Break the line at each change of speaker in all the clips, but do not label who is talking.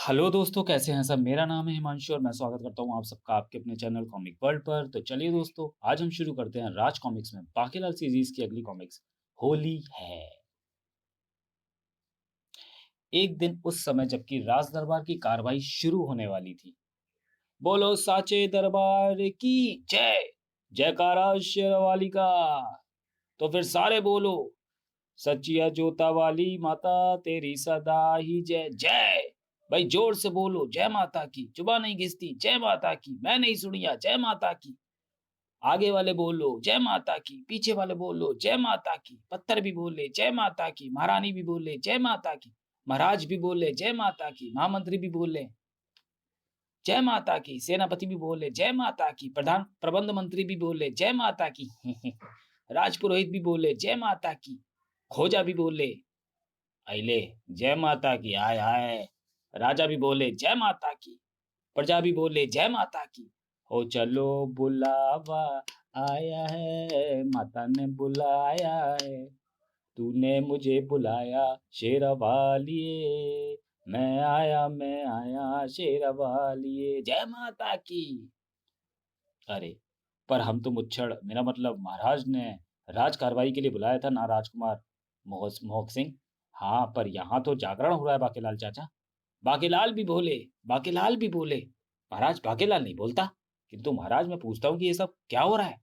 Hello दोस्तों, कैसे हैं सब? मेरा नाम है हिमांशु और मैं स्वागत करता हूं आप सबका आपके अपने चैनल कॉमिक वर्ल्ड पर। तो चलिए दोस्तों, आज हम शुरू करते हैं राज कॉमिक्स में बाकीलाल सीरीज की अगली कॉमिक्स, होली है। एक दिन उस समय जबकि राज दरबार की कार्रवाई शुरू होने वाली थी। बोलो साचे दरबार की जय, जयकारा शेरवाली का। तो फिर सारे बोलो, सचिया जोता वाली माता तेरी सदा ही जय जय। भाई जोर से बोलो, जय माता की। जुबान नहीं घिसती, जय माता की। मैं नहीं सुनिया, जय माता की। आगे वाले बोलो जय माता की, पीछे वाले बोलो जय माता की। पत्थर भी बोले जय माता की, महारानी भी बोले जय माता की, महाराज भी बोले जय माता की, महामंत्री भी बोले जय माता की, सेनापति भी बोले जय माता की, प्रधान प्रबंध मंत्री भी बोले जय माता की, राजपुरोहित भी बोले जय माता की, खोजा भी बोले अइले जय माता की, हाय हाय। राजा भी बोले जय माता की, प्रजा भी बोले जय माता की। हो चलो बुलावा आया है, माता ने बुलाया है, तूने मुझे बुलाया शेरवालिए। मैं आया शेरवालिए, जय माता की। अरे, पर हम तो मुच्छड़, मेरा मतलब महाराज ने राज कार्रवाई के लिए बुलाया था ना राजकुमार मोहक सिंह। हाँ, पर यहाँ तो जागरण हो रहा है बाकीलाल चाचा। बाकीलाल भी बोले, बाकीलाल भी बोले। महाराज, बाकीलाल नहीं बोलता। किंतु महाराज, मैं पूछता हूँ कि ये सब क्या हो रहा है?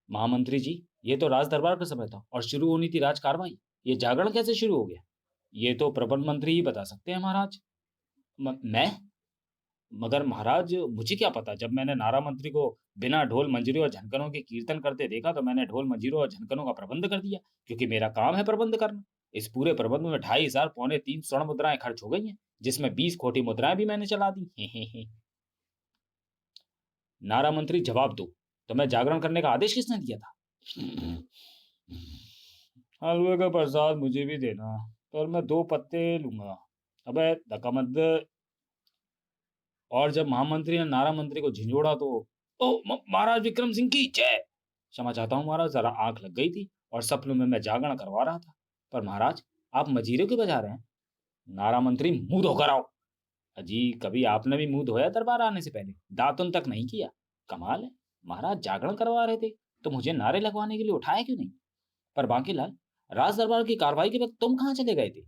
महामंत्री जी, ये तो राज दरबार का समय था और शुरू होनी थी राज कार्रवाई। ये जागरण कैसे शुरू हो गया? ये तो प्रबंध मंत्री ही बता सकते हैं महाराज। मैं? मगर महाराज, मुझे क्या पता। जब मैंने नारा मंत्री को बिना ढोल मंजीरों और झनकनों के कीर्तन करते देखा तो मैंने ढोल मंजीरों और झनकनों का प्रबंध कर दिया, क्योंकि मेरा काम है प्रबंध करना। इस पूरे प्रबंध में 2,500 पौने 3 स्वर्ण मुद्राएं खर्च हो गई हैं, जिसमें 20 खोटी मुद्राएं भी मैंने चला दी। हे। नारा मंत्री, जवाब दो, तुम्हें जागरण करने का आदेश किसने दिया था? हलवे का प्रसाद मुझे भी देना, पर मैं 2 पत्ते लूंगा। अबे धक्का मत दे। और जब महामंत्री ने नारा मंत्री को झिंझोड़ा तो ओ महाराज विक्रम सिंह की जय। क्षमा चाहता हूँ महाराज, जरा आंख लग गई थी और सपनों में मैं जागरण करवा रहा था। पर महाराज, आप मजीरे क्यों बजा रहे हैं? नारा मंत्री, मुंह धोकर आओ। अजी, कभी आपने भी मुंह धोया दरबार आने से पहले? दातुन तक नहीं किया। कमाल है। महाराज जागरण करवा रहे थे तो मुझे नारे लगवाने के लिए उठाया क्यों नहीं? पर बांकीलाल, राज दरबार की कार्रवाई के वक्त तुम कहाँ चले गए थे?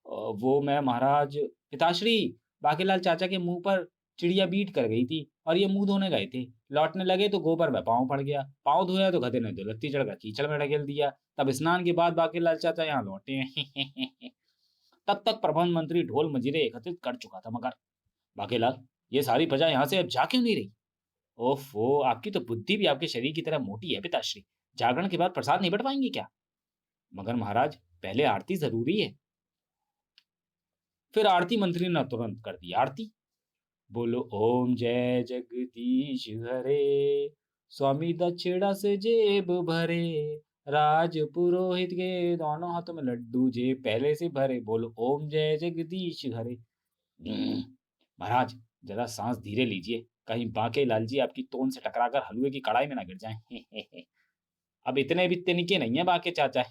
वो मैं महाराज, पिताश्री, बाकीलाल चाचा के मुंह पर चिड़िया बीट कर गई थी और ये मुंह धोने गए थे। लौटने लगे तो गोबर में पाँव पड़ गया, पाँव धोया तो गधे ने दुलत्ती चढ़कर कीचड़ में ढकेल दिया। तब स्नान के बाद बाकीलाल चाचा यहाँ लौटे हैं। तब तक प्रबंध मंत्री ढोल मंजीरे एकत्रित कर चुका था। मगर बाकीलाल, ये सारी प्रजा यहाँ से अब जा क्यों नहीं रही? ओफो, आपकी तो बुद्धि भी आपके शरीर की तरह मोटी है पिताश्री। जागरण के बाद प्रसाद नहीं बंटवाएंगे क्या? मगर महाराज, पहले आरती जरूरी है। फिर आरती मंत्री ने तुरंत कर दी आरती। बोलो ओम जय जगदीश हरे, स्वामी दक्षिणा से जेब भरे, राज पुरोहित के दोनों हाथों में लड्डू जेब पहले से भरे। बोलो ओम जय जगदीश हरे। महाराज, जरा सांस धीरे लीजिए, कहीं बांके लाल जी आपकी तोन से टकराकर हलवे की कढ़ाई में ना गिर जाएं। अब इतने भी तिनके नहीं है बाके चाचा।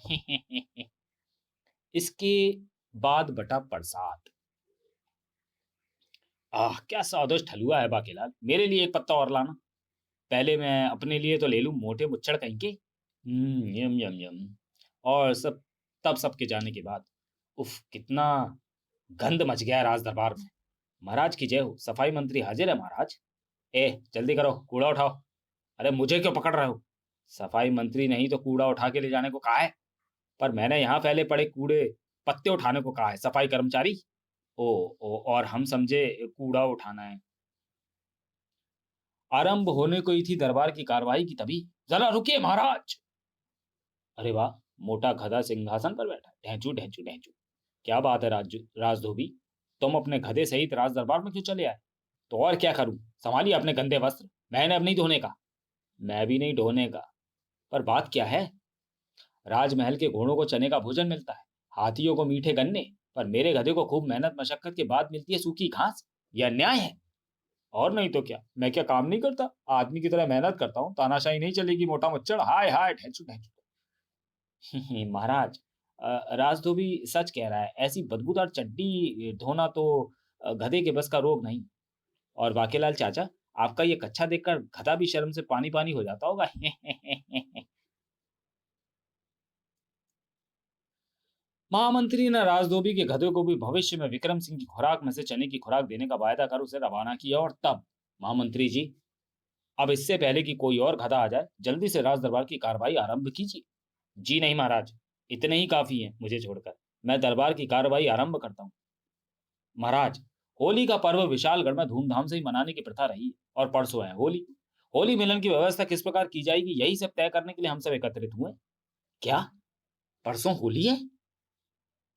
इसके बाद बटा प्रसाद। आह, क्या स्वादिष्ट हलवा है बाकीलाल, मेरे लिए एक पत्ता और लाना। पहले मैं अपने लिए तो ले लूं, मोटे मुच्छड़ कहीं के। यम यम यम। और सब, तब सबके जाने के बाद, उफ, कितना गंध मच गया है राज दरबार में। महाराज की जय हो। सफाई मंत्री हाजिर है महाराज। ए, जल्दी करो, कूड़ा उठाओ। अरे, मुझे क्यों पकड़ रहे हो? सफाई मंत्री नहीं तो कूड़ा उठा के ले जाने को कहा है। पर मैंने यहाँ फैले पड़े कूड़े पत्ते उठाने को कहा है, सफाई कर्मचारी। ओ, और हम समझे कूड़ा उठाना है। आरंभ होने को ही थी दरबार की कार्रवाई की तभी, जरा रुकिए महाराज। अरे वाह, मोटा गधा सिंहासन पर बैठा, ढैंचू ढैंचू ढैंचू। क्या बात है राजधोबी, तुम अपने गधे सहित राज दरबार में क्यों चले आए? तो और क्या करूं, संभालिए अपने गंदे वस्त्र। मैंने अब नहीं धोने का। मैं भी नहीं ढोने का। पर बात क्या है? राजमहल के घोड़ों को चने का भोजन मिलता है, हाथियों को मीठे गन्ने, पर मेरे गधे को खूब मेहनत मशक्कत के बाद मिलती है सूखी घास। यह अन्याय है। और नहीं तो क्या, मैं क्या काम नहीं करता? आदमी की तरह मेहनत करता हूँ, तानाशाही नहीं चलेगी मोटा मुच्चड़। हाय हाय, ढैंचू ढैंचू। महाराज, राजधोबी सच कह रहा है। ऐसी बदबूदार चड्डी धोना तो गधे के बस का रोग नहीं। और बाकेलाल चाचा, आपका ये कच्छा देखकर गधा भी शर्म से पानी पानी हो जाता होगा। महामंत्री ने राजधोबी के गधे को भी भविष्य में विक्रम सिंह की खुराक में से चने की खुराक देने का वायदा कर उसे रवाना किया। और तब, महामंत्री जी, अब इससे पहले कि कोई और गधा आ जाए, जल्दी से राज दरबार की कार्रवाई आरंभ कीजिए। जी नहीं महाराज, इतने ही काफी हैं मुझे छोड़कर। मैं दरबार की कार्रवाई आरंभ करता हूँ। महाराज, होली का पर्व विशालगढ़ में धूमधाम से ही मनाने की प्रथा रही है, और परसों है होली। होली मिलन की व्यवस्था किस प्रकार की जाएगी, यही सब तय करने के लिए हम सब एकत्रित हुए हैं। क्या परसों होली है?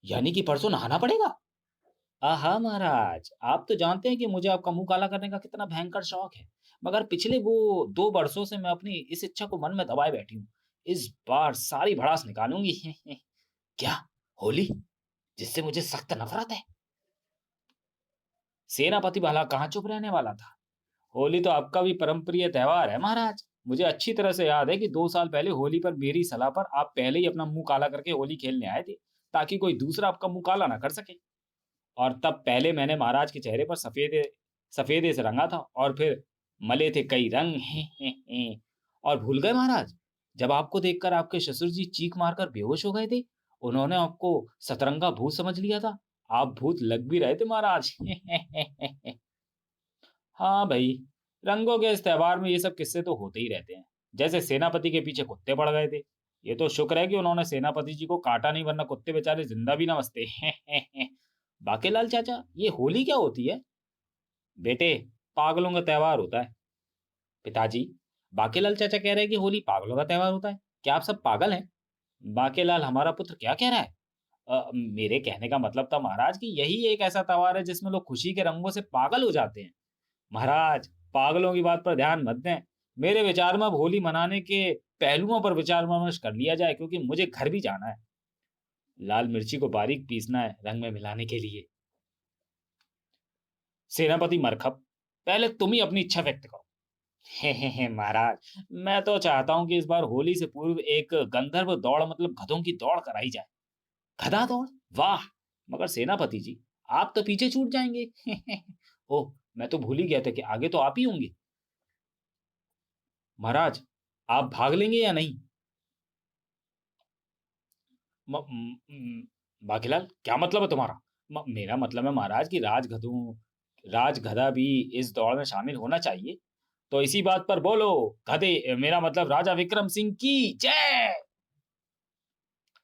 यानी कि परसों नहाना पड़ेगा? आहा महाराज, आप तो जानते हैं कि मुझे आपका मुंह काला करने का कितना भयंकर शौक है। मगर पिछले वो 2 वर्षों से मैं अपनी इस इच्छा को मन में दबाए बैठी हूँ। इस बार सारी भड़ास निकालूंगी। क्या होली, जिससे मुझे सख्त नफरत है? सेनापति भला कहाँ चुप रहने वाला था। होली तो आपका भी परम प्रिय त्योहार है महाराज। मुझे अच्छी तरह से याद है कि 2 साल पहले होली पर मेरी सलाह पर आप पहले ही अपना मुंह काला करके होली खेलने आए थे, ताकि कोई दूसरा आपका मुंह काला ना कर सके। और तब पहले मैंने महाराज के चेहरे पर सफेदे सफेदे से रंगा था, और फिर मले थे कई रंग। और भूल गए महाराज, जब आपको देखकर आपके ससुर जी चीख मारकर बेहोश हो गए थे। उन्होंने आपको सतरंगा भूत समझ लिया था। आप भूत लग भी रहे थे महाराज। हाँ भाई, रंगों के इस त्योहार में ये सब किस्से तो होते ही रहते हैं। जैसे सेनापति के पीछे कुत्ते पड़ गए थे। ये तो शुक्र है कि उन्होंने सेनापति जी को काटा नहीं, वरना कुत्ते बेचारे जिंदा भी ना बचते। बाकेलाल चाचा, ये होली क्या होती है? बेटे, पागलों का त्योहार होता है। पिताजी, बाकेलाल चाचा कह रहे हैं कि होली पागलों का त्योहार होता है। क्या आप सब पागल हैं? बाकेलाल, हमारा पुत्र क्या कह रहा है? मेरे कहने का मतलब था महाराज कि यही एक ऐसा त्योहार है जिसमें लोग खुशी के रंगों से पागल हो जाते हैं। महाराज, पागलों की बात पर ध्यान मत दें। मेरे विचार में अब होली मनाने के पहलुओं पर विचार विमर्श कर लिया जाए, क्योंकि मुझे घर भी जाना है। लाल मिर्ची को बारीक पीसना है रंग में मिलाने के लिए। सेनापति मरखप, पहले तुम ही अपनी इच्छा व्यक्त करो। हे महाराज, मैं तो चाहता हूं कि इस बार होली से पूर्व एक गंधर्व दौड़, मतलब गधों की दौड़ कराई जाए। गधा दौड़? वाह! मगर सेनापति जी, आप तो पीछे छूट जाएंगे। ओह, मैं तो भूल ही गया था कि आगे तो आप ही होंगे। महाराज, आप भाग लेंगे या नहीं? बाकीलाल, क्या मतलब है तुम्हारा? मेरा मतलब है महाराज कि राजगधा भी इस दौड़ में शामिल होना चाहिए। तो इसी बात पर बोलो, गधे, मेरा मतलब राजा विक्रम सिंह की जय।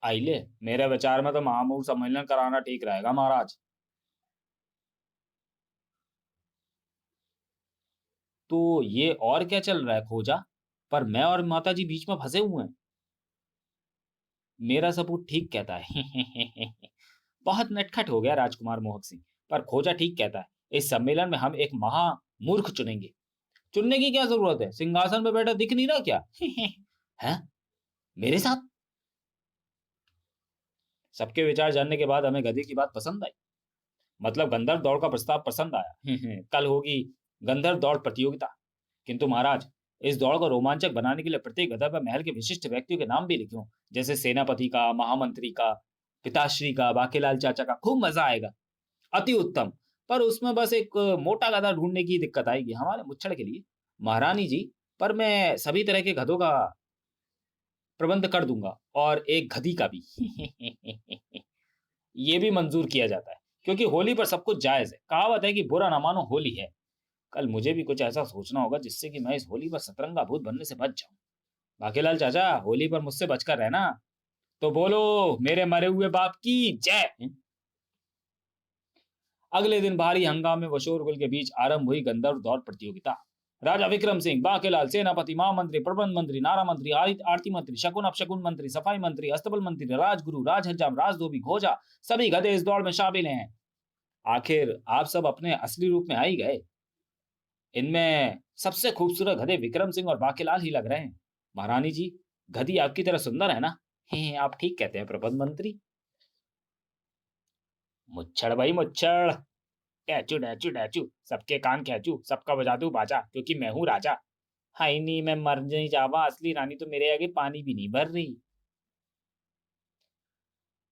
आइले, मेरे विचार में तो महामूल सम्मेलन कराना ठीक रहेगा महाराज। तो ये और क्या चल रहा है खोजा? पर मैं और माता जी बीच में फंसे हुए हैं। मेरा सबूत ठीक कहता है। बहुत नटखट हो गया राजकुमार मोहक सिंह, पर खोजा ठीक कहता है। इस सम्मेलन में हम एक महामूर्ख चुनेंगे। चुनने की क्या जरूरत है? सिंहासन पे बैठा दिख नहीं रहा क्या? हैं? मेरे साथ? सबके विचार जानने के बाद हमें गधे की बात पसंद आई। मतलब गंधर्व दौड़ का प्रस्ताव पसंद आया। कल होगी गंधर्व दौड़ प्रतियोगिता। किंतु महाराज, इस दौड़ को रोमांचक बनाने के लिए प्रत्येक गधा पर महल के विशिष्ट व्यक्तियों के नाम भी लिखूं, जैसे सेनापति का, महामंत्री का, पिताश्री का, बाकेलाल चाचा का। खूब मजा आएगा। अति उत्तम। पर उसमें बस एक मोटा गधा ढूंढने की दिक्कत आएगी हमारे मुच्छड़ के लिए। महारानी जी, पर मैं सभी तरह के गधों का प्रबंध कर दूंगा, और एक गधी का भी। ये भी मंजूर किया जाता है, क्योंकि होली पर सब कुछ जायज है। कहावत है कि बुरा ना मानो होली है। कल मुझे भी कुछ ऐसा सोचना होगा जिससे कि मैं इस होली पर सतरंगा भूत बनने से बच जाऊं। बाकीलाल चाचा, होली पर मुझसे बचकर रहना। तो बोलो, मेरे मरे हुए बाप की जय। अगले दिन भारी हंगामे व शोरगुल के बीच आरंभ हुई गंधर्व दौड़ प्रतियोगिता। राजा विक्रम सिंह, बाकेलाल, सेनापति, महामंत्री, प्रबंध मंत्री, नारा मंत्री, आरती मंत्री, शकुन अपशकुन मंत्री, सफाई मंत्री, अस्तबल मंत्री, राजगुरु, राजहज्जाम, राजधोबी, खोजा, सभी गधे इस दौड़ में शामिल हैं। आखिर आप सब अपने असली रूप में आ ही गए। इनमें सबसे खूबसूरत गधे विक्रम सिंह और बाकेलाल ही लग रहे हैं। महारानी जी, गधी आपकी तरह सुंदर है ना? आप ठीक कहते हैं प्रबंध मंत्री। मुच्छड़ भाई मुच्छड़, डैचू डैचू डैचू, सबके कान खैचू, सबका बजा दूं बाजा, क्योंकि मैं हूँ राजा। हाय नी, मैं मर नहीं जावा, असली रानी तो मेरे आगे पानी भी नहीं भर रही।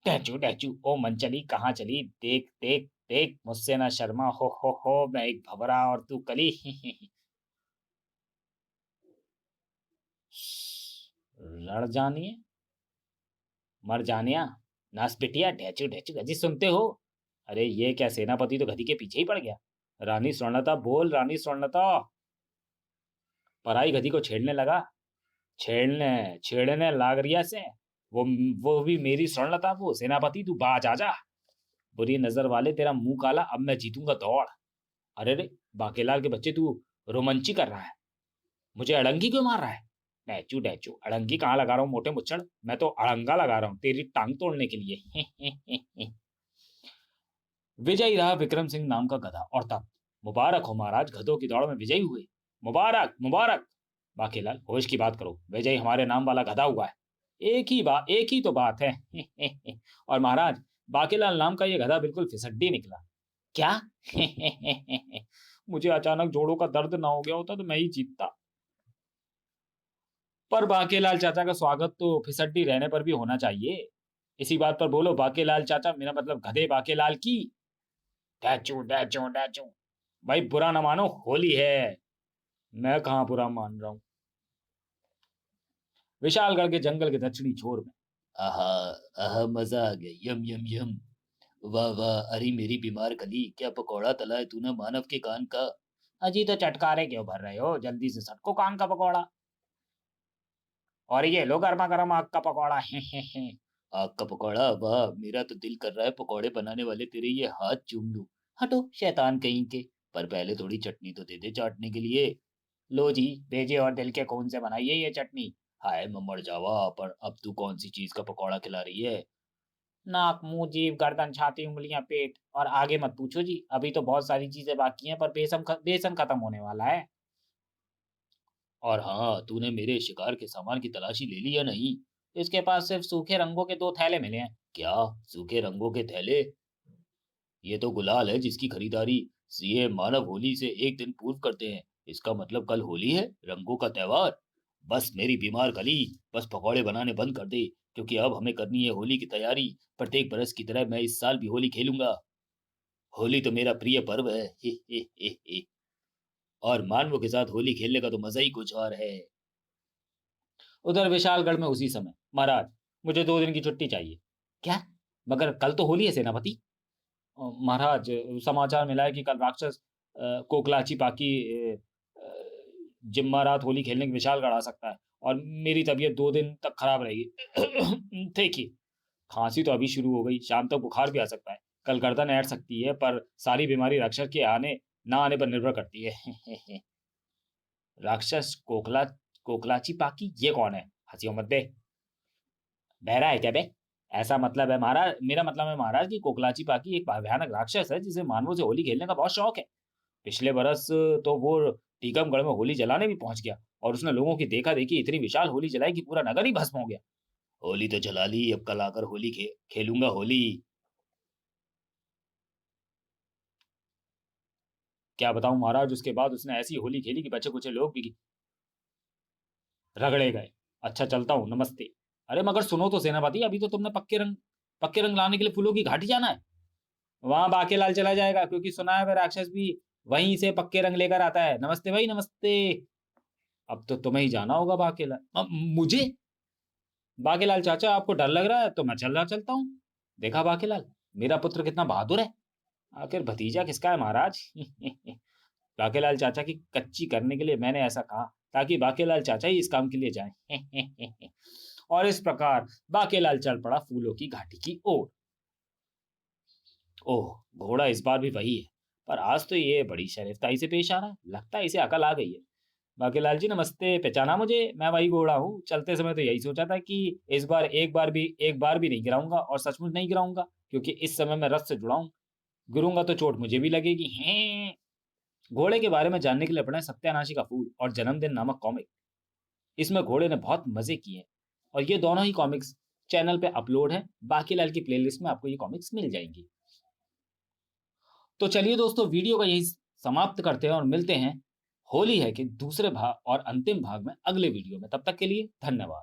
डैचू डैचू, ओ मन चली कहाँ चली, देख देख, देख मुझसे ना शर्मा, हो मैं एक भंवरा और तू कली। लड़ जानिए, मर जानिया, नास पिटिया, ढैचू ढैचू अजी सुनते हो? अरे ये क्या, सेनापति तो गधी के पीछे ही पड़ गया। रानी स्वर्णलता बोल, रानी स्वर्णलता। पराई गधी को छेड़ने लगा। छेड़ने छेड़ने लाग रिया से। वो वो भी मेरी स्वर्णलता को। सेनापति तू बाज आजा। बुरी नजर वाले तेरा मुंह काला, अब मैं जीतूंगा दौड़। अरे रे, बाकेलाल के बच्चे तू रोमांची कर रहा है। मुझे अड़ंगी क्यों मार रहा है? डैचू डैचू, अड़ंगी कहाँ लगा रहा हूँ मोटे मुच्छड़, मैं तो अड़ंगा लगा रहा हूँ तेरी टांग तोड़ने के लिए। विजयी रहा विक्रम सिंह नाम का गधा, और तब मुबारक हो महाराज, गधों की दौड़ में विजयी हुए। मुबारक मुबारक। बाकीलाल होश की बात करो, विजयी हमारे नाम वाला गधा हुआ है। एक ही तो बात है। और महाराज, बाकीलाल नाम का ये गधा बिल्कुल फिसड्डी निकला। क्या? मुझे अचानक जोड़ों का दर्द ना हो गया होता तो मैं ही जीतता। पर बाकेलाल चाचा का स्वागत तो फिसड्डी रहने पर भी होना चाहिए। इसी बात पर बोलो बाकेलाल चाचा, मेरा मतलब गधे बाकेलाल की। डैचू डैचू डैचू। भाई बुरा ना मानो, होली है। मैं कहाँ बुरा मान रहा हूँ। विशालगढ़ के जंगल के दक्षिणी छोर में। आहा, आहा मजा आ गया, यम यम यम। वाह वाह, अरे मेरी बीमार कली, क्या पकौड़ा तला है तूने मानव के कान का। अजी तो चटकारे क्यों भर रहे हो, जल्दी से सटको कान का पकौड़ा। और ये लो गर्मा गर्म आग का पकौड़ा। हे। आग का पकौड़ा, वाह, मेरा तो दिल कर रहा है पकौड़े बनाने वाले तेरे ये हाथ चूम लूं। हटो शैतान कहीं के। पर पहले थोड़ी चटनी तो दे दे चाटने के लिए। लो जी, भेजे और दिल के खून से बनाइए ये चटनी। हाय ममड़ जावा, पर अब तू कौन सी चीज का पकौड़ा खिला रही है? नाक, मुंह, जीभ, गर्दन, छाती, उंगलियां, पेट और आगे मत पूछो जी, अभी तो बहुत सारी चीजें बाकी हैं, पर बेसन खत्म होने वाला है। और हाँ, तूने मेरे शिकार के सामान की तलाशी ले ली या नहीं? इसके पास सिर्फ सूखे रंगों के 2 थैले मिले हैं। क्या? सूखे रंगों के थैले? ये तो गुलाल है जिसकी खरीदारी सीए मानव होली से एक दिन पूर्व करते हैं। इसका मतलब कल होली है, रंगों का त्योहार। बस मेरी बीमार कली, बस पकौड़े बनाने बंद कर दे, क्योंकि अब हमें करनी है होली की तैयारी। प्रत्येक बरस की तरह मैं इस साल भी होली खेलूंगा। होली तो मेरा प्रिय पर्व है। हे। और मानवों के साथ होली खेलने का तो मजा ही कुछ और है। उधर विशालगढ़ में उसी समय, महाराज, मुझे 2 दिन की छुट्टी चाहिए। क्या? मगर कल तो होली है सेनापति। महाराज, समाचार मिला है कि कल राक्षस कोकलाची पाकी जिम्मा रात होली खेलने के विशालगढ़ आ सकता है, और मेरी तबीयत 2 दिन तक खराब रहेगी। देखिए, खांसी तो अभी शुरू हो गई, शाम तक बुखार भी आ सकता है। कल गर्दन ऐंठ सकती है, पर सारी बीमारी राक्षस के आने ना आने पर निर्भर करती है। राक्षस कोकलाची पाकी, ये कौन है? हंसियों मत बे। बहरा है क्या बे? ऐसा मतलब है महाराज, मेरा मतलब है महाराज कि कोकलाची पाकी एक भयानक राक्षस है जिसे मानवों से होली खेलने का बहुत शौक है। पिछले बरस तो वो टीकमगढ़ में होली जलाने भी पहुंच गया, और उसने लोगों की देखा देखी इतनी विशाल होली जलाई कि पूरा नगर ही भस्म हो गया। होली तो जला ली, अब कल आकर होली खेलूंगा होली। क्या बताऊं महाराज, उसके बाद उसने ऐसी होली खेली कि बचे कुचे लोग भी रगड़े गए। अच्छा चलता हूँ, नमस्ते। अरे मगर सुनो तो सेनापति, अभी तो तुमने पक्के रंग लाने के लिए फूलों की घाटी जाना है। वहां बाकेलाल चला जाएगा, क्योंकि सुना है वह राक्षस भी वहीं से पक्के रंग लेकर आता है। नमस्ते भाई, नमस्ते। अब तो तुम्हें ही जाना होगा बाकेलाल। मुझे? बाकेलाल चाचा, आपको डर लग रहा है तो मैं चलता हूँ। देखा बाकेलाल, मेरा पुत्र कितना बहादुर है। आखिर भतीजा किसका है महाराज? बाकेलाल चाचा की कच्ची करने के लिए मैंने ऐसा कहा, ताकि बाकेलाल चाचा ही इस काम के लिए जाएं। और इस प्रकार बाकेलाल चल पड़ा फूलों की घाटी की ओर। ओह, घोड़ा इस बार भी वही है, पर आज तो ये बड़ी शरीफताई से पेश आ रहा है, लगता है इसे अकल आ गई है। बाकेलाल जी नमस्ते, पहचाना मुझे? मैं वही घोड़ा हूँ। चलते समय तो यही सोचा था कि इस बार एक बार भी नहीं गिराऊंगा, और सचमुच नहीं गिराऊंगा, क्योंकि इस समय मैं रथ से जुड़ा हूँ। गिरूंगा तो चोट मुझे भी लगेगी। हैं। घोड़े के बारे में जानने के लिए पढ़ें सत्यानाशी का फूल और जन्मदिन नामक कॉमिक। इसमें घोड़े ने बहुत मजे किए, और ये दोनों ही कॉमिक्स चैनल पे अपलोड है। बाकीलाल की प्लेलिस्ट में आपको ये कॉमिक्स मिल जाएंगी। तो चलिए दोस्तों, वीडियो का यही समाप्त करते हैं, और मिलते हैं होली है कि दूसरे भाग और अंतिम भाग में अगले वीडियो में। तब तक के लिए धन्यवाद।